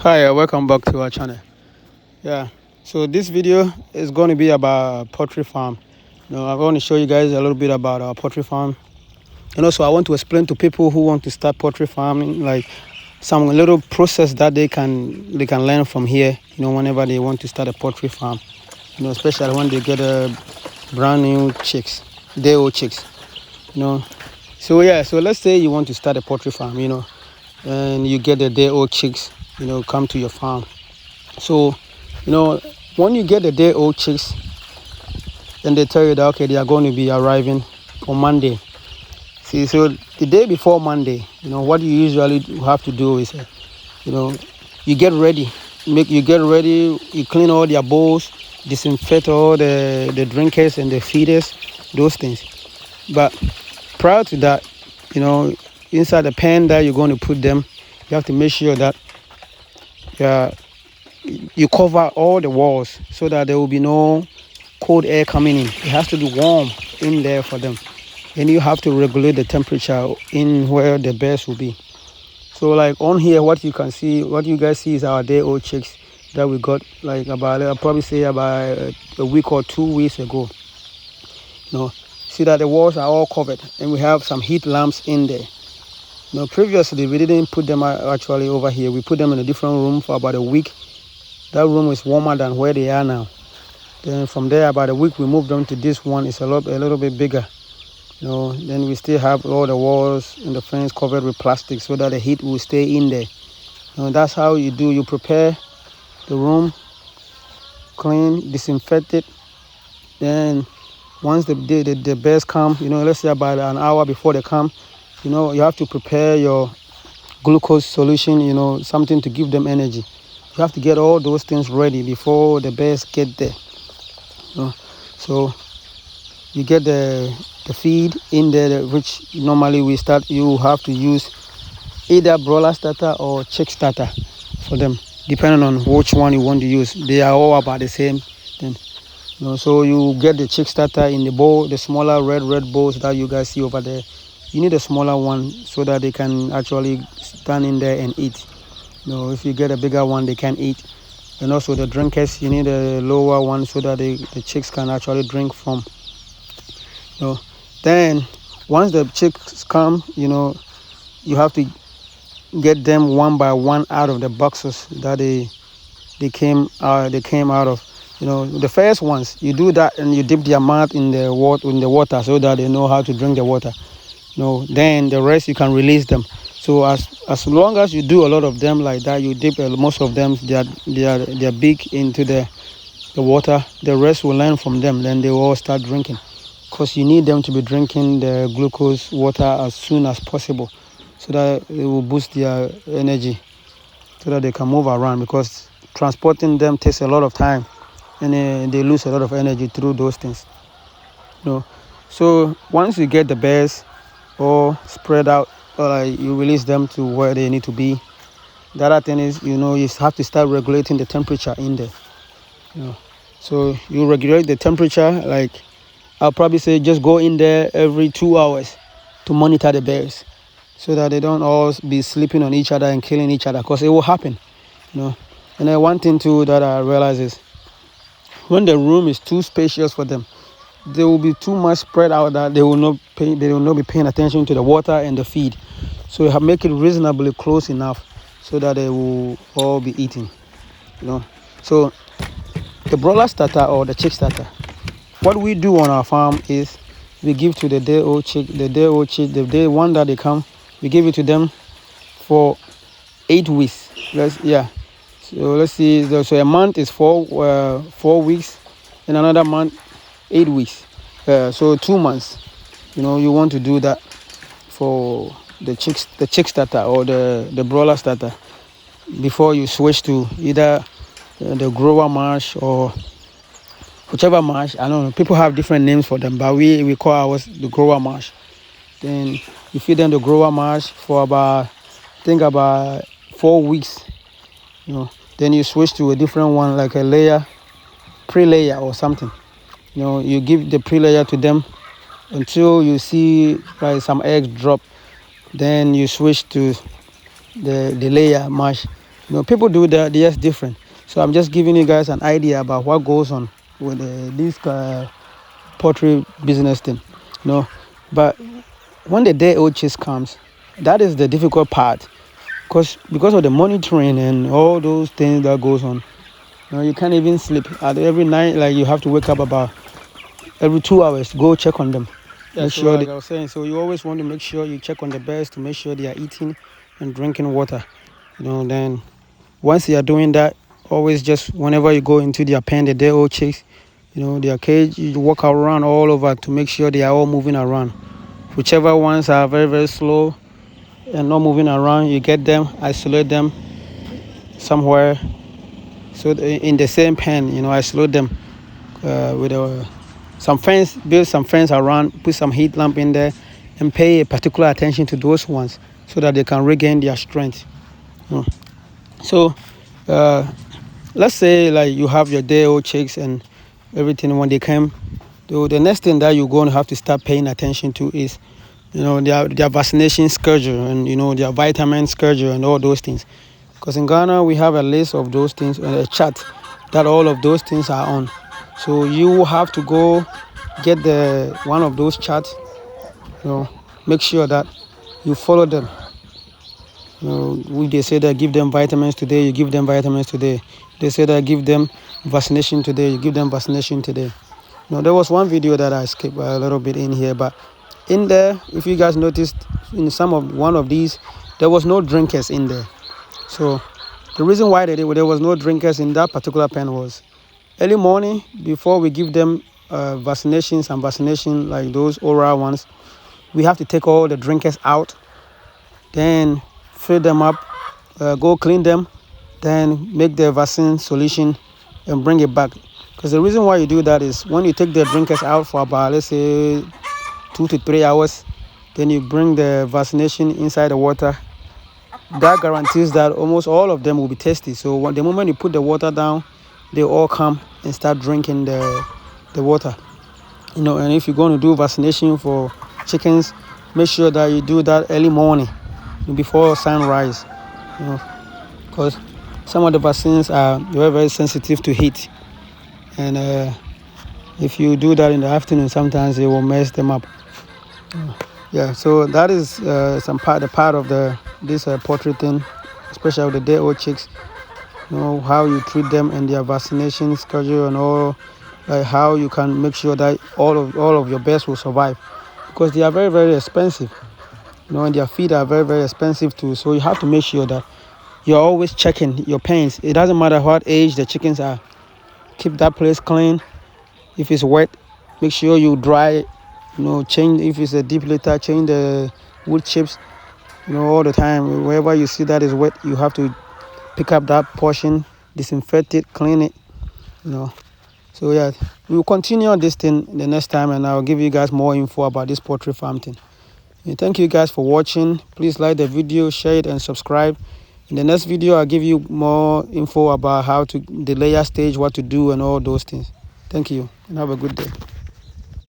Hi, welcome back to our channel. Yeah, so this video is going to be about poultry farm. I'm going to show you guys a little bit about our poultry farm, and also I want to explain to people who want to start poultry farming, like some little process that they can learn from here. Whenever they want to start a poultry farm, especially when they get a brand new chicks, day old chicks. So let's say you want to start a poultry farm, and you get the day old chicks, come to your farm. So, when you get the day old chicks, then they tell you that, okay, they are going to be arriving on Monday. See, so the day before Monday, what you usually have to do is, you get ready. You clean all their bowls, disinfect all the drinkers and the feeders, those things. But prior to that, inside the pen that you're going to put them, you have to make sure that you cover all the walls so that there will be no cold air coming in. It has to be warm in there for them. And you have to regulate the temperature in where the bears will be. So like on here, what you guys see is our day old chicks that we got like I'll probably say about a week or 2 weeks ago. See that the walls are all covered and we have some heat lamps in there. Previously we didn't put them actually over here. We put them in a different room for about a week. That room is warmer than where they are now. Then from there, about a week, we moved them to this one. It's a little bit bigger. Then we still have all the walls and the fence covered with plastic so that the heat will stay in there. That's how you do. You prepare the room, clean, disinfect it. Then once the bears come, let's say about an hour before they come, you have to prepare your glucose solution, something to give them energy. You have to get all those things ready before the bears get there. So you get the feed in there, which normally you have to use either broiler starter or chick starter for them, depending on which one you want to use. They are all about the same thing. So you get the chick starter in the bowl, the smaller red bowls that you guys see over there. You need a smaller one so that they can actually stand in there and eat. If you get a bigger one, they can eat. And also the drinkers, you need a lower one so that the chicks can actually drink from. Then once the chicks come, you have to get them one by one out of the boxes that they came out of. The first ones, you do that and you dip their mouth in the water so that they know how to drink the water. Then the rest you can release them. So as long as you do a lot of them like that, you dip most of them, they are big into the water. The rest will learn from them. Then they will all start drinking, because you need them to be drinking the glucose water as soon as possible, so that it will boost their energy, so that they can move around. Because transporting them takes a lot of time, and they lose a lot of energy through those things. So once you get the bears all spread out, you release them to where they need to be. The other thing is, you have to start regulating the temperature in there. So you regulate the temperature, like I'll probably say just go in there every 2 hours to monitor the bears, so that they don't all be sleeping on each other and killing each other, because it will happen. And then one thing too that I realize is, when the room is too spacious for them, they will be too much spread out that they will not be paying attention to the water and the feed. So you have make it reasonably close enough so that they will all be eating. So the broiler starter or the chick starter, what we do on our farm is we give to the day old chick, the day one that they come, we give it to them for 8 weeks. So let's see. So a month is 4 weeks, and another month 8 weeks. So 2 months. You want to do that for the chick starter or the broiler starter before you switch to either the grower mash or whichever mash. I don't know. People have different names for them, but we call ours the grower mash. Then you feed them the grower mash for about 4 weeks. Then you switch to a different one, like a pre-layer or something. You give the pre-layer to them until you see like some eggs drop. Then you switch to the layer mash People do that, yes, different. So I'm just giving you guys an idea about what goes on with this poultry business thing. But when the day-old chicks comes, that is the difficult part, because of the monitoring and all those things that goes on. You can't even sleep. Every night, like, you have to wake up about every 2 hours to go check on them. Yeah, sure. Like I was saying, so you always want to make sure you check on the birds to make sure they are eating and drinking water. Then once you are doing that, always just whenever you go into their pen, the day-old chicks, their cage, you walk around all over to make sure they are all moving around. Whichever ones are very, very slow and not moving around, you get them, isolate them somewhere. So in the same pen, isolate them with some fence, build some fence around, put some heat lamp in there, and pay a particular attention to those ones so that they can regain their strength. So let's say like you have your day-old chicks and everything. When they come, the next thing that you're going to have to start paying attention to is their vaccination schedule and their vitamin schedule and all those things. Because in Ghana we have a list of those things and a chart that all of those things are on. So you have to go get one of those charts. Make sure that you follow them. They say that give them vitamins today, you give them vitamins today. They say that give them vaccination today, you give them vaccination today. There was one video that I skipped a little bit in here, but in there, if you guys noticed, in one of these, there was no drinkers in there. So the reason why there was no drinkers in that particular pen was early morning, before we give them vaccinations and vaccination like those oral ones, we have to take all the drinkers out, then fill them up, go clean them, then make the vaccine solution and bring it back. Because the reason why you do that is when you take the drinkers out for about, let's say, 2 to 3 hours, then you bring the vaccination inside the water. That guarantees that almost all of them will be tasty. So the moment you put the water down, they all come and start drinking the water. And if you're going to do vaccination for chickens, make sure that you do that early morning before sunrise. Because some of the vaccines are very, very sensitive to heat. And if you do that in the afternoon, sometimes it will mess them up. Yeah, so that is the part of this poultry thing, especially with the day-old chicks. How you treat them and their vaccination schedule and all, like how you can make sure that all of your birds will survive, because they are very, very expensive. And their feed are very, very expensive too. So you have to make sure that you're always checking your pens. It doesn't matter what age the chickens are. Keep that place clean. If it's wet, make sure you dry it. Change, if it's a deep litter, change the wood chips. All the time. Wherever you see that is wet, you have to pick up that portion, disinfect it, clean it. So yeah, we will continue on this thing the next time, and I'll give you guys more info about this poultry farm thing. And thank you guys for watching. Please like the video, share it, and subscribe. In the next video, I'll give you more info about how to the layer stage, what to do, and all those things. Thank you, and have a good day.